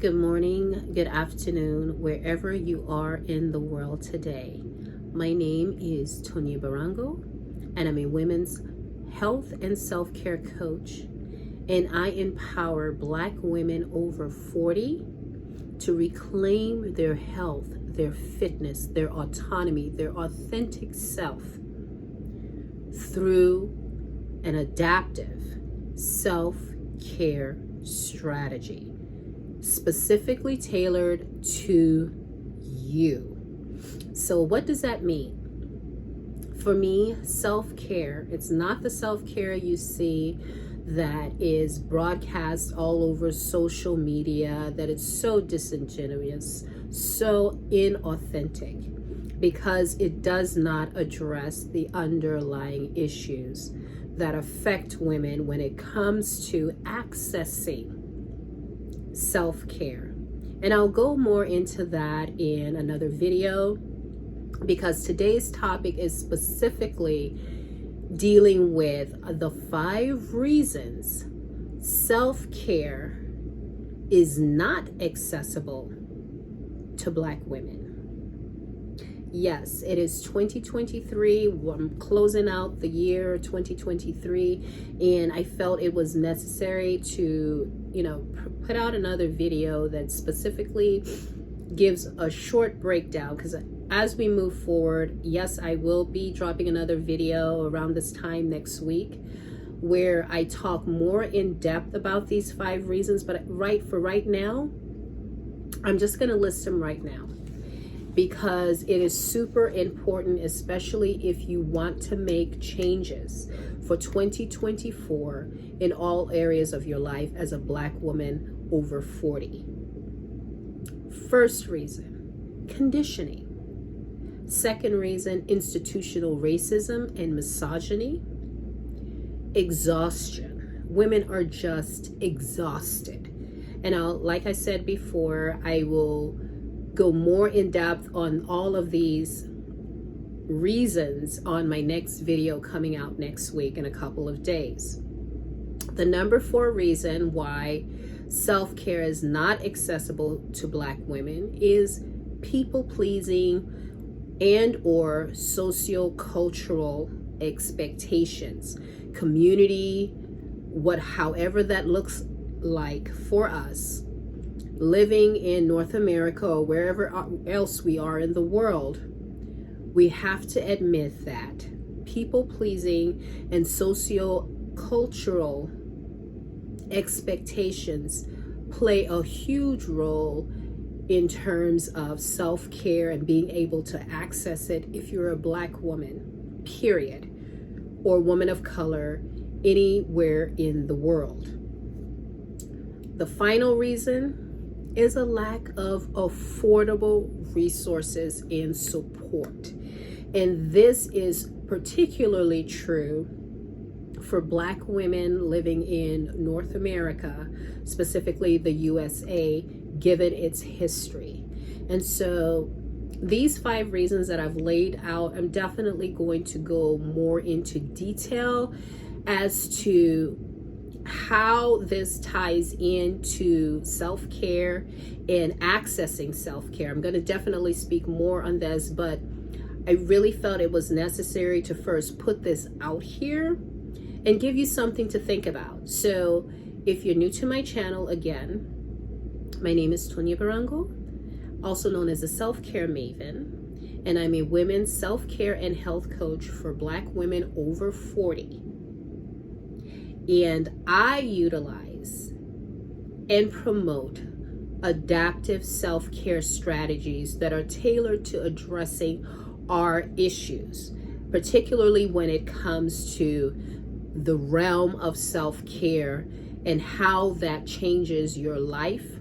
Good morning, good afternoon, wherever you are in the world today. My name is Tonya Barango, and I'm a women's health and self-care coach, and I empower Black women over 40 to reclaim their health, their fitness, their autonomy, their authentic self through an adaptive self-care strategy, specifically tailored to you. So what does that mean? For me, self-care, it's not the self-care you see that is broadcast all over social media, that it's so disingenuous, so inauthentic, because it does not address the underlying issues that affect women when it comes to accessing self-care. And I'll go more into that in another video, because today's topic is specifically dealing with the 5 reasons self-care is not accessible to Black women. Yes, it is 2023. I'm closing out the year 2023, and I felt it was necessary to, put out another video that specifically gives a short breakdown, because as we move forward, yes, I will be dropping another video around this time next week where I talk more in depth about these 5 reasons, but right now, I'm just going to list them right now, because it is super important, especially if you want to make changes for 2024 in all areas of your life as a Black woman over 40. First reason, conditioning. Second reason, institutional racism and misogyny. Exhaustion. Women are just exhausted. And like I said before, I will go more in depth on all of these reasons on my next video coming out next week in a couple of days. The number 4 reason why self-care is not accessible to Black women is people-pleasing and or socio-cultural expectations. Community, however that looks like for us, living in North America or wherever else we are in the world, we have to admit that people-pleasing and socio-cultural expectations play a huge role in terms of self-care and being able to access it if you're a Black woman, period, or woman of color anywhere in the world. The final reason is a lack of affordable resources and support. And this is particularly true for Black women living in North America, specifically the USA, given its history. And so these 5 reasons that I've laid out, I'm definitely going to go more into detail as to how this ties into self-care and accessing self-care. I'm going to definitely speak more on this, but I really felt it was necessary to first put this out here and give you something to think about. So if you're new to my channel, again, my name is Tonya Barango, also known as a self-care maven, and I'm a women's self-care and health coach for Black women over 40. And I utilize and promote adaptive self-care strategies that are tailored to addressing our issues, particularly when it comes to the realm of self-care and how that changes your life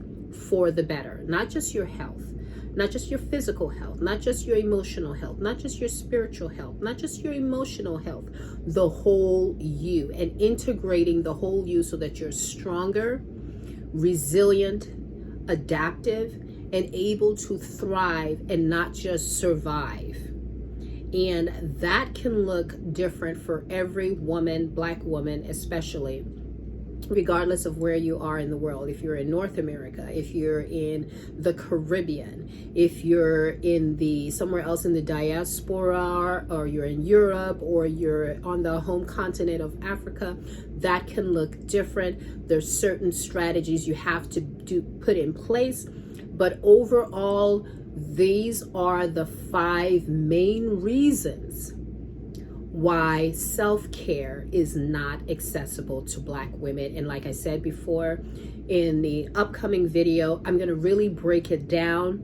for the better. Not just your health, not just your physical health, not just your emotional health, not just your spiritual health, not just your emotional health, the whole you, and integrating the whole you so that you're stronger, resilient, adaptive, and able to thrive and not just survive. And that can look different for every woman, Black woman especially, regardless of where you are in the world. If you're in North America, if you're in the Caribbean, if you're in the somewhere else in the diaspora, or you're in Europe, or you're on the home continent of Africa, that can look different. There's certain strategies you have to put in place, but overall, these are the 5 main reasons why self-care is not accessible to Black women. And like I said before, in the upcoming video, I'm going to really break it down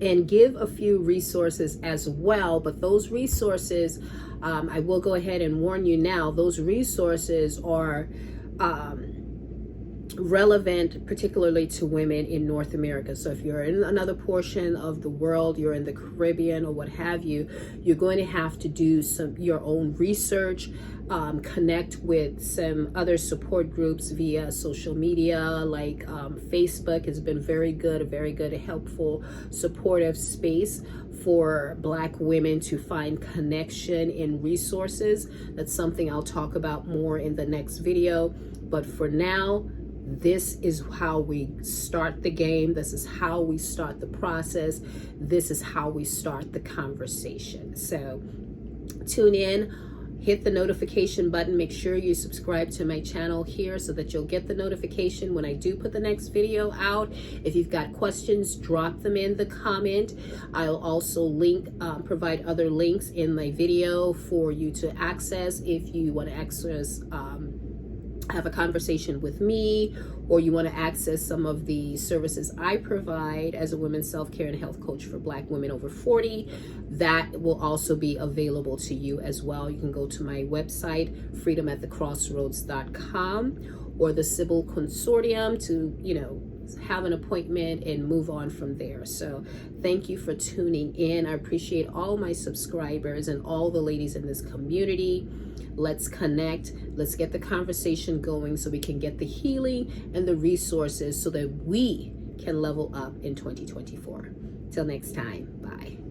and give a few resources as well. But those resources, I will go ahead and warn you now, those resources are relevant particularly to women in North America. So if you're in another portion of the world, you're in the Caribbean or what have you, you're going to have to do your own research, connect with some other support groups via social media, like Facebook has been very good, a very good, helpful, supportive space for Black women to find connection in resources. That's something I'll talk about more in the next video. But for now, this is how we start the game. This is how we start the process. This is how we start the conversation. So tune in, hit the notification button. Make sure you subscribe to my channel here so that you'll get the notification when I do put the next video out. If you've got questions, drop them in the comment. I'll also provide other links in my video for you to access if you want to access have a conversation with me, or you want to access some of the services I provide as a women's self-care and health coach for Black women over 40, that will also be available to you as well. You can go to my website, freedomatthecrossroads.com, or the Sybil Consortium to, have an appointment and move on from there. So thank you for tuning in. I appreciate all my subscribers and all the ladies in this community. Let's connect. Let's get the conversation going so we can get the healing and the resources so that we can level up in 2024. Till next time, bye.